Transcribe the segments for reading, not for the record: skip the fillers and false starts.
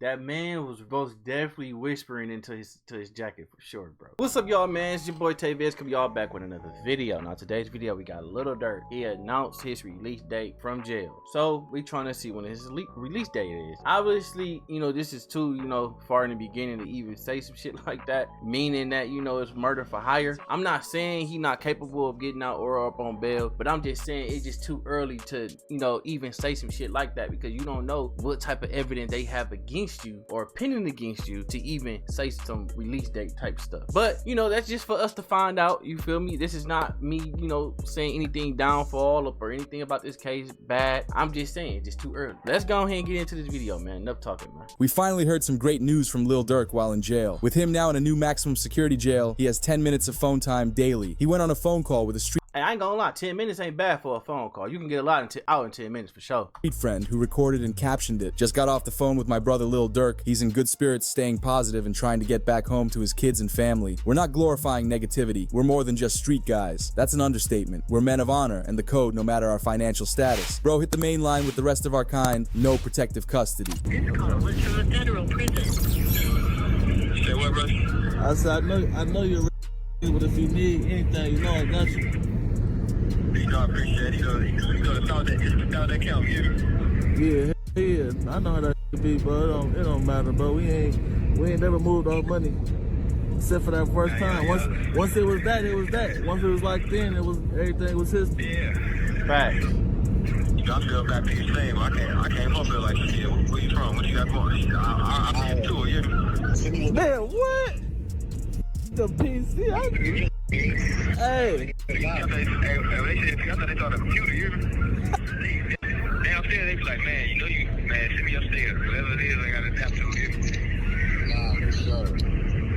That man was most definitely whispering into his jacket for sure, bro. What's up, y'all, man? It's your boy Taviz. Come y'all back with another video. Now today's video we got Lil Durk. He announced his release date from jail, so we trying to see when his release date is. Obviously, you know, this is too, you know, far in the beginning to even say some shit like that, meaning that, you know, it's murder for hire. I'm not saying he not capable of getting out or up on bail, but I'm just saying it's just too early to, you know, even say some shit like that, because you don't know what type of evidence they have against you or pending against you to even say some release date type stuff. But you know, that's just for us to find out, you feel me? This is not me, you know, saying anything downfall or anything about this case bad. I'm just saying it's just too early. Let's go ahead and get into this video, man. Enough talking, man. We finally heard some great news from Lil Durk while in jail. With him now in a new maximum security jail, he has 10 minutes of phone time daily. He went on a phone call with a street Hey, I ain't gonna lie, 10 minutes ain't bad for a phone call. You can get a lot out in 10 minutes for sure. friend who recorded and captioned it. Just got off the phone with my brother Lil Durk. He's in good spirits, staying positive and trying to get back home to his kids and family. We're not glorifying negativity. We're more than just street guys. That's an understatement. We're men of honor and the code no matter our financial status. Bro, hit the main line with the rest of our kind. No protective custody. This call was from a federal prison. Say what, brother? I said, I know you're real, but if you need anything, you know I got you. You know, I appreciate it. You gonna start that count, Yeah, I know how that be, bro. It don't matter, bro. We ain't never moved our money. Except for that first time. Once it was that, it was that. Once it was like then, it was everything was his. Yeah. Facts. You know, I feel back to you same. I can't help it like shit. Where you from? What you got going? I been to it, yeah. Man, what? The PC. Hey. They thought they thought a computer, you downstairs, they be like, man, you know send me upstairs. Whatever it is, I gotta adapt to it. Nah, for sure.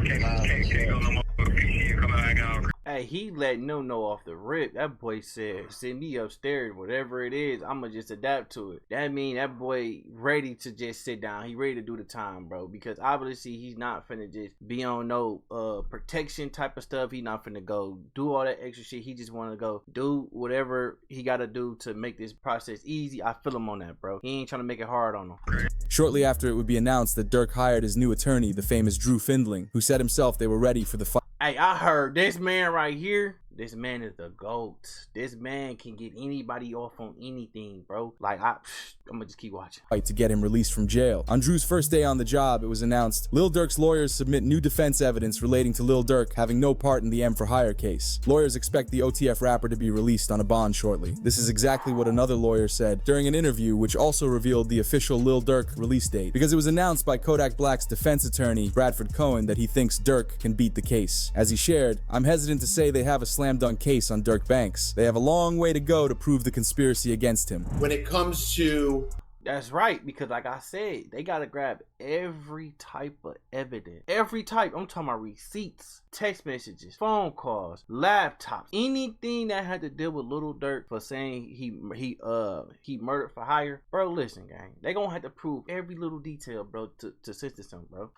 Can't go no more PC and come out acting all. Hey, he letting them know off the rip. That boy said, send me upstairs, whatever it is, I'ma just adapt to it. That mean that boy ready to just sit down. He ready to do the time, bro. Because obviously he's not finna just be on no protection type of stuff. He not finna go do all that extra shit. He just wanna go do whatever he gotta do to make this process easy. I feel him on that, bro. He ain't trying to make it hard on him. Shortly after, it would be announced that Durk hired his new attorney, the famous Drew Findling, who said himself they were ready for the fight. Hey, I heard this man right here. This man is the GOAT. This man can get anybody off on anything, bro. Like, I'm gonna just keep watching. To get him released from jail. On Drew's first day on the job, it was announced Lil Durk's lawyers submit new defense evidence relating to Lil Durk having no part in the M for Hire case. Lawyers expect the OTF rapper to be released on a bond shortly. This is exactly what another lawyer said during an interview, which also revealed the official Lil Durk release date, because it was announced by Kodak Black's defense attorney, Bradford Cohen, that he thinks Durk can beat the case. As he shared, I'm hesitant to say they have a slam dunk case on Durk Banks. They have a long way to go to prove the conspiracy against him. When it comes to... That's right, because like I said, they gotta grab every type of evidence. Every type. I'm talking about receipts, text messages, phone calls, laptops, anything that had to deal with Lil Durk for saying he murdered for hire. Bro, listen, gang. They gonna have to prove every little detail, bro, to sentence him, bro.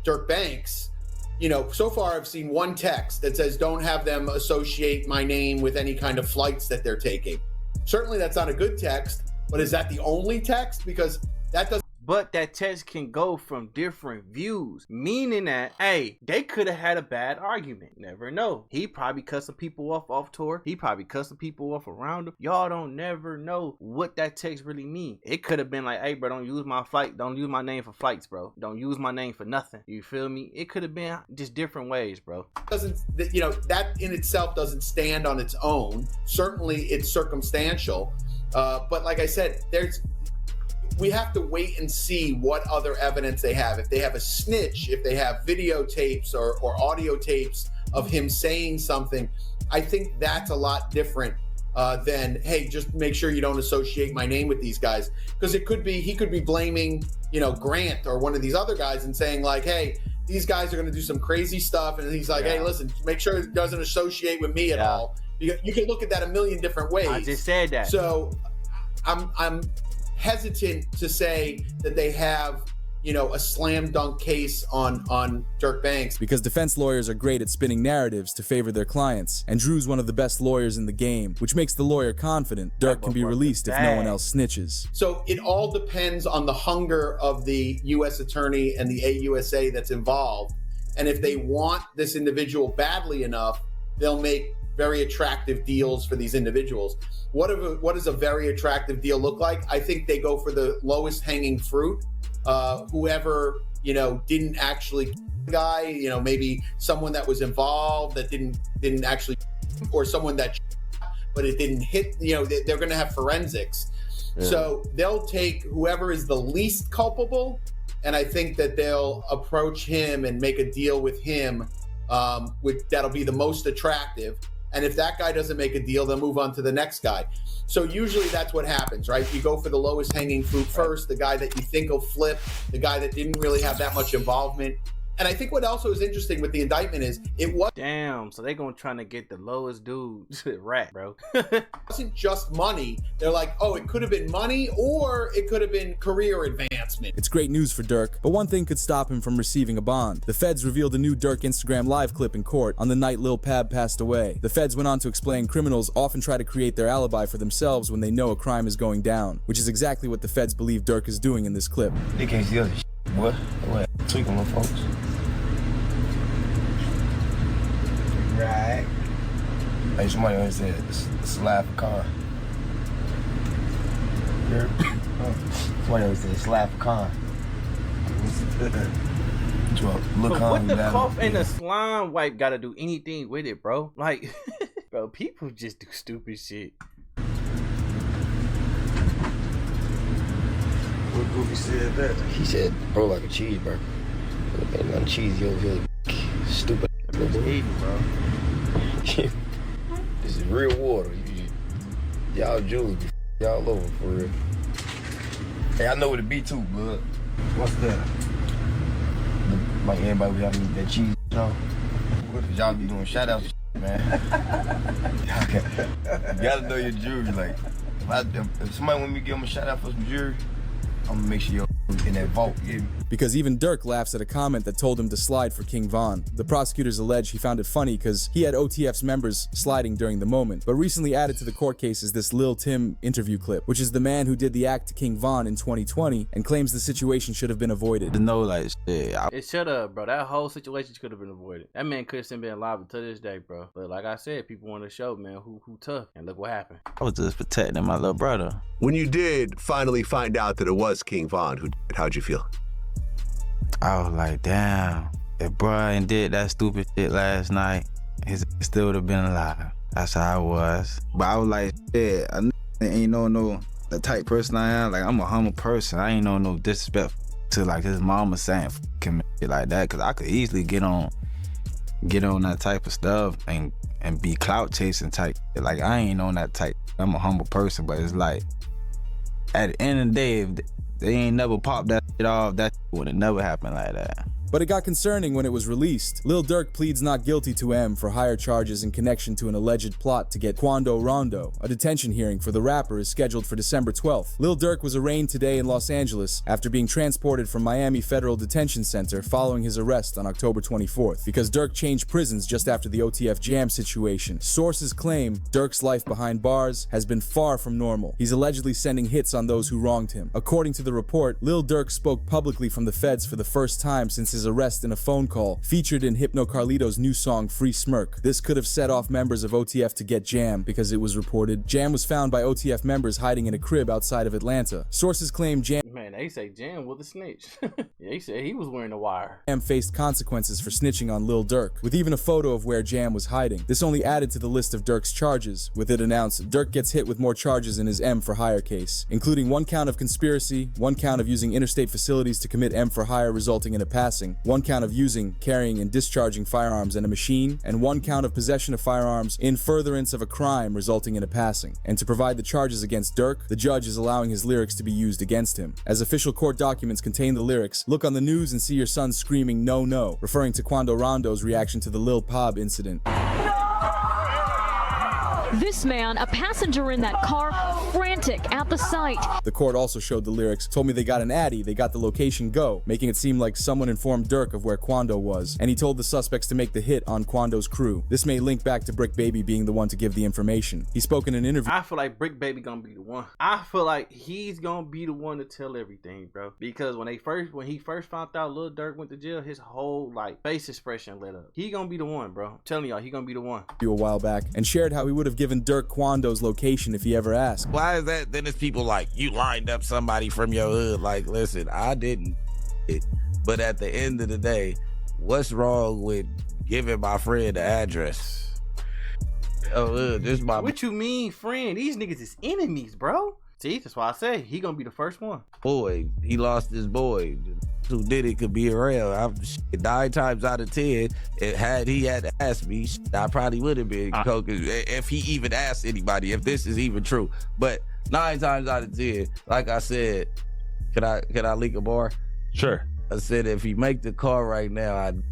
Durk Banks, you know, so far I've seen one text that says don't have them associate my name with any kind of flights that they're taking. Certainly that's not a good text, but is that the only text? Because that doesn't... But that text can go from different views, meaning that, hey, they could have had a bad argument. Never know. He probably cut some people off tour. He probably cut some people off around him. Y'all don't never know what that text really mean. It could have been like, hey, bro, don't use my flight. Don't use my name for flights, bro. Don't use my name for nothing. You feel me? It could have been just different ways, bro. Doesn't, you know, that in itself doesn't stand on its own. Certainly it's circumstantial. But like I said, we have to wait and see what other evidence they have. If they have a snitch, if they have videotapes or audio tapes of him saying something, I think that's a lot different than, hey, just make sure you don't associate my name with these guys. Because he could be blaming, you know, Grant or one of these other guys and saying like, hey, these guys are going to do some crazy stuff. And he's like, hey, listen, make sure it doesn't associate with me at all. You can look at that a million different ways. I just said that. So I'm hesitant to say that they have, you know, a slam dunk case on Durk Banks. Because defense lawyers are great at spinning narratives to favor their clients, and Drew's one of the best lawyers in the game, which makes the lawyer confident Durk can be released if no one else snitches. So it all depends on the hunger of the U.S. attorney and the AUSA that's involved. And if they want this individual badly enough, they'll make very attractive deals for these individuals. What does a very attractive deal look like? I think they go for the lowest hanging fruit. Whoever, you know, didn't actually the guy, you know, maybe someone that was involved that didn't actually, or someone that, but it didn't hit, you know, they're going to have forensics. Yeah. So they'll take whoever is the least culpable, and I think that they'll approach him and make a deal with him, that'll be the most attractive. And if that guy doesn't make a deal, they'll move on to the next guy. So usually that's what happens, right? You go for the lowest hanging fruit first, the guy that you think will flip, the guy that didn't really have that much involvement. And I think what also is interesting with the indictment is it was damn. So they gonna trying to get the lowest dude rat, bro. It wasn't just money. They're like, oh, it could have been money or it could have been career advancement. It's great news for Durk, but one thing could stop him from receiving a bond. The feds revealed a new Durk Instagram live clip in court on the night Lil Pab passed away. The feds went on to explain criminals often try to create their alibi for themselves when they know a crime is going down, which is exactly what the feds believe Durk is doing in this clip. They can't see other shit. What? Tweaking with folks. Right. Hey, somebody always said slap a car. Somebody always said slap a car. But what the cough and the slime wipe gotta do anything with it, bro? Like, bro, people just do stupid shit. What Goofy said that? He said, bro, like a cheeseburger. Ain't nothing cheesy over here. Stupid. Eating, bro. This is real water. Y'all Jews be all over for real. Hey, I know what it be too, bud. What's that? Like everybody be having that cheese, you know? Y'all be doing shout outs, man. You gotta know your jury. Like, if somebody want me to give them a shout out for some jury, I'm gonna make sure you're in that vault, yeah. Because even Durk laughs at a comment that told him to slide for King Von. The prosecutors allege he found it funny because he had OTF's members sliding during the moment. But recently added to the court case is this Lil Tim interview clip, which is the man who did the act to King Von in 2020 and claims the situation should have been avoided. To know, like, shit, it should have, bro. That whole situation could have been avoided. That man could have been alive until this day, bro. But like I said, people want to show, man, who tough. And look what happened. I was just protecting my little brother. When you did finally find out that it was King Von who did it, how'd you feel? I was like, damn, if Brian did that stupid shit last night, he still would have been alive. That's how I was. But I was like, yeah, I ain't no the type person I am. Like, I'm a humble person. I ain't no disrespect to like his mama saying him shit like that, because I could easily get on that type of stuff and be clout chasing type. Like, I ain't on that type. I'm a humble person, but it's like, at the end of the day, if they ain't never popped that shit off, that would have never happened like that. But it got concerning when it was released. Lil Durk pleads not guilty to M for higher charges in connection to an alleged plot to get Quando Rondo. A detention hearing for the rapper is scheduled for December 12th. Lil Durk was arraigned today in Los Angeles after being transported from Miami Federal Detention Center following his arrest on October 24th, because Durk changed prisons just after the OTF Jam situation. Sources claim Durk's life behind bars has been far from normal. He's allegedly sending hits on those who wronged him. According to the report, Lil Durk spoke publicly from the feds for the first time since his arrest in a phone call featured in Hypno Carlito's new song Free Smirk. This could have set off members of OTF to get Jam, because it was reported Jam was found by OTF members hiding in a crib outside of Atlanta. Sources claim Jam they say Jam was a snitch. They said he was wearing a wire. Jam faced consequences for snitching on Lil Durk, with even a photo of where Jam was hiding. This only added to the list of Durk's charges, with it announced Durk gets hit with more charges in his M for hire case, including 1 count of conspiracy, 1 count of using interstate facilities to commit M for hire resulting in a passing, 1 count of using, carrying, and discharging firearms in a machine, and 1 count of possession of firearms in furtherance of a crime resulting in a passing. And to provide the charges against Durk, the judge is allowing his lyrics to be used against him. As official court documents contain the lyrics, "Look on the news and see your son screaming no no," referring to Quando Rondo's reaction to the Lil Pab incident. This man, a passenger in that car, frantic at the sight. The court also showed the lyrics, told me they got an Addy, they got the location go, making it seem like someone informed Durk of where Quando was, and he told the suspects to make the hit on Quando's crew. This may link back to Brick Baby being the one to give the information. He spoke in an interview. I feel like Brick Baby gonna be the one. I feel like he's gonna be the one to tell everything, bro. Because when he first found out Lil Durk went to jail, his whole like face expression lit up. He gonna be the one, bro. I'm telling y'all, he gonna be the one. A while back, and shared how he would have given Durk Quando's location if he ever asked. Why is that? Then it's people like, you lined up somebody from your hood. Like, listen, I didn't. But at the end of the day, what's wrong with giving my friend the address? Oh, this my. What you mean, friend? These niggas is enemies, bro. See, that's why I say he gonna be the first one. Boy, he lost his boy. Who did it could be around. 9 times out of 10, had he had to ask me, I probably would have been if he even asked anybody, if this is even true. But 9 times out of 10, like I said, can I leak a bar? Sure. I said if he make the call right now, I'd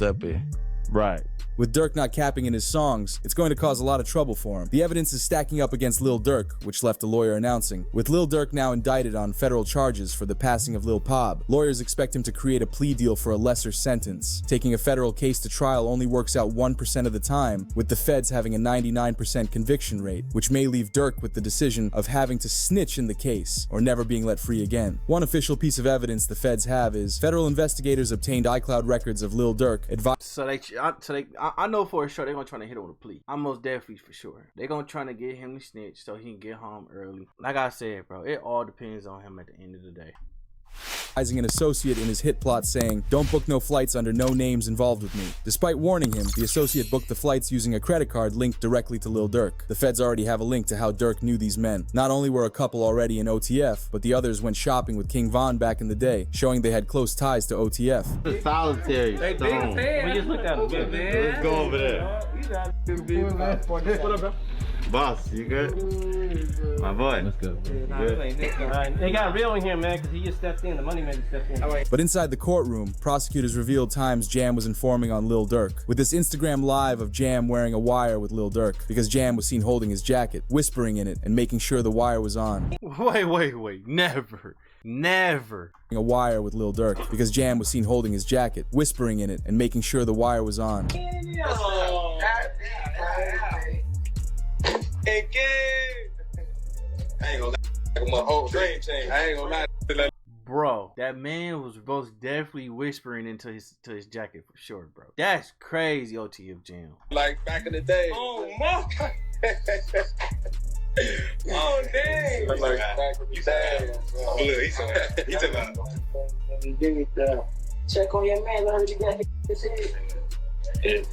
up it. Right. With Durk not capping in his songs, it's going to cause a lot of trouble for him. The evidence is stacking up against Lil Durk, which left the lawyer announcing. With Lil Durk now indicted on federal charges for the passing of Lil Pob, lawyers expect him to create a plea deal for a lesser sentence. Taking a federal case to trial only works out 1% of the time, with the feds having a 99% conviction rate, which may leave Durk with the decision of having to snitch in the case, or never being let free again. One official piece of evidence the feds have is federal investigators obtained iCloud records of Lil Durk I know for sure they're gonna try to hit him with a plea. I'm most definitely for sure. They're gonna try to get him to snitch so he can get home early. Like I said, bro, it all depends on him at the end of the day. An associate in his hit plot saying, "Don't book no flights under no names involved with me." Despite warning him, the associate booked the flights using a credit card linked directly to Lil Durk. The feds already have a link to how Durk knew these men. Not only were a couple already in OTF, but the others went shopping with King Von back in the day, showing they had close ties to OTF. It's solitary. They big fan. We just looked at him. Let's go over there. What up, bro? Boss, you good? My boy. Let's go. They got real in here, man, because he just stepped in. The money man just stepped in. But inside the courtroom, prosecutors revealed times Jam was informing on Lil Durk, with this Instagram live of Jam wearing a wire with Lil Durk, because Jam was seen holding his jacket, whispering in it, and making sure the wire was on. Wait, never. A wire with Lil Durk, because Jam was seen holding his jacket, whispering in it, and making sure the wire was on. Hey, I ain't gonna lie, my whole dream change. I ain't gonna lie. Bro, that man was most definitely whispering into his jacket for sure, bro. That's crazy, OTF Jam. Like back in the day. Oh my. Oh dang. Like back in the day. He took out. Check on your man. I heard you got his head.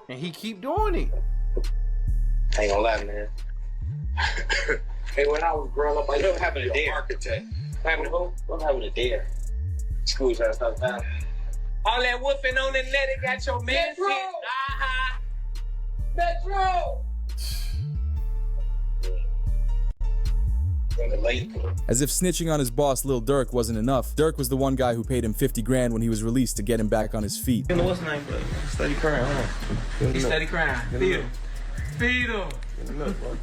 And he keep doing it. I ain't gonna lie, man. Hey, when I was growing up, I was having a dare. Architect. Having a who? I'm having a dare. School's out of town. All that woofing on the net, it got your man shit. Metro! As if snitching on his boss Lil Durk wasn't enough, Durk was the one guy who paid him 50 grand when he was released to get him back on his feet. What's his name, bro? Steady crying, huh? He steady crying. Feed him. Get in the milk, bro.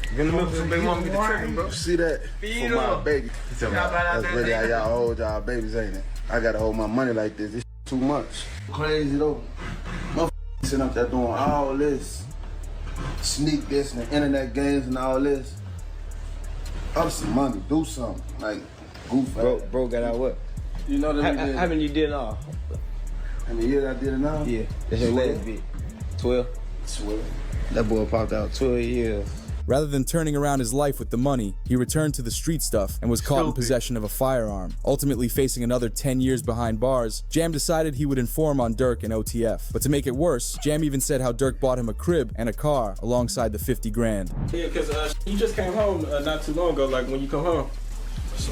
Get in the milk so they want me to trick him, bro. See that? Feed for my him. baby. That's really how y'all hold y'all babies, ain't it? I gotta hold my money like this. This too much. Crazy though. Motherfuckers sitting up there doing all this. Sneak this and the internet games and all this. Up some money, do something. Like, goof. Bro got out what? You know that how many you did all? How many years I did it now? Yeah. That's your last bit. 12? 12. That boy popped out 12 years. Rather than turning around his life with the money, he returned to the street stuff and was caught in possession of a firearm. Ultimately facing another 10 years behind bars, Jam decided he would inform on Durk and OTF. But to make it worse, Jam even said how Durk bought him a crib and a car alongside the 50 grand. Yeah, because you just came home not too long ago, like when you come home.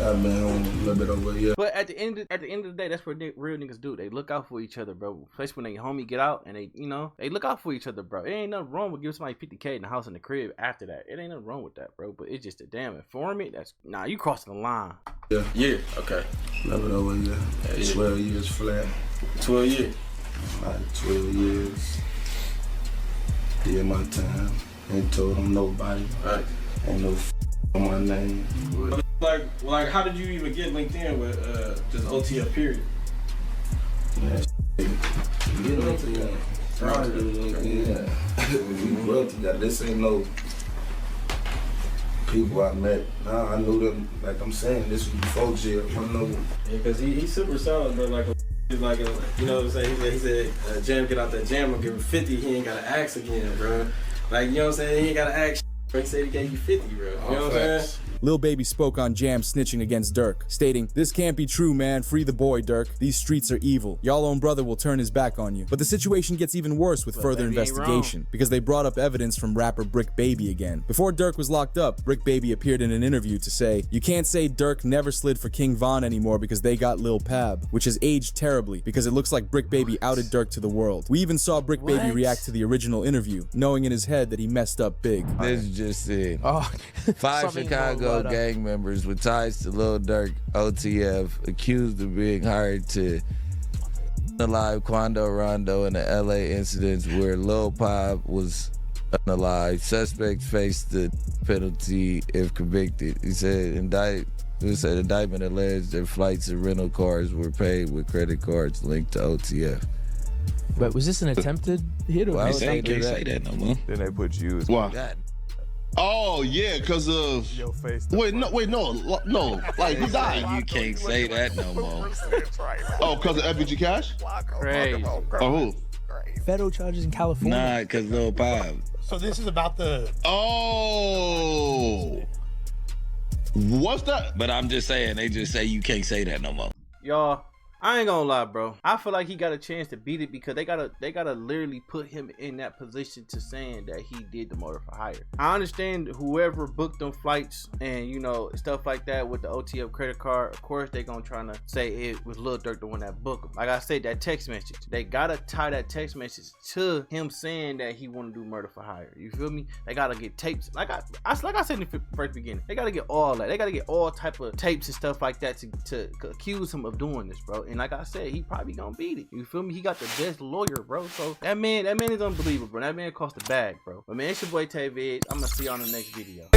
I've been home a little bit over a year. But at the end of the day, that's what real niggas do. They look out for each other, bro. Especially when they homie get out and they, they look out for each other, bro. It ain't nothing wrong with giving somebody 50K in the house and the crib after that. It ain't nothing wrong with that, bro. But it's just a damn informant. You crossing the line. Yeah, okay. A little bit over a year. Yeah. 12 years flat. 12 years? Like 12 years. Yeah, my time. Ain't told him nobody. Right. Ain't no on my name. Like, how did you even get linked in with just OTF period? Yeah, get LinkedIn. Trying to do LinkedIn. We grew up together. This ain't no people I met. Nah, I knew them. Like I'm saying, this was before jail. I know. Yeah, cause he's super solid, but he's like a, you know what I'm saying? He said, Jam, get out that jam, I'll give him 50. He ain't gotta ask again, bro. Like, you know what I'm saying? He ain't gotta ask. He said he gave you 50, bro. You know what I'm saying? Lil Baby spoke on Jam snitching against Durk, stating, "This can't be true, man. Free the boy, Durk. These streets are evil. Y'all own brother will turn his back on you." But the situation gets even worse with further investigation, because they brought up evidence from rapper Brick Baby again. Before Durk was locked up, Brick Baby appeared in an interview to say, "You can't say Durk never slid for King Von anymore because they got Lil Pab," which has aged terribly because it looks like Brick Baby outed Durk to the world. We even saw Brick Baby react to the original interview, knowing in his head that he messed up big. This is just it. 5 Chicago gang members with ties to Lil Durk, OTF, accused of being hired to unalive Quando Rondo in the LA incidents where Lil Pab was unalive. Suspects face the penalty if convicted. He said indictment alleged that flights and rental cars were paid with credit cards linked to OTF. But was this an attempted hit? Or Why would they they say that no more? Then they put you as Why? Oh yeah, because of your face. Wait, no, like he died. You can't say that no more. Oh, because of FBG Cash? Crazy. Oh, who? Federal charges in California. Nah, because Lil Pab. So this is about the. Oh, what's that? But I'm just saying, they just say you can't say that no more. Y'all, I ain't gonna lie, bro. I feel like he got a chance to beat it because they gotta literally put him in that position to saying that he did the murder for hire. I understand whoever booked them flights and you know stuff like that with the OTF credit card. Of course they gonna try to say it was Lil Durk the one that booked him. Like I said, that text message. They gotta tie that text message to him saying that he want to do murder for hire. You feel me? They gotta get tapes. Like I said in the first beginning. They gotta get all that. They gotta get all type of tapes and stuff like that to accuse him of doing this, bro. And like I said, he probably gonna beat it. You feel me? He got the best lawyer, bro. So that man is unbelievable, bro. That man cost a bag, bro. But man, it's your boy TVS. I'm gonna see you on the next video.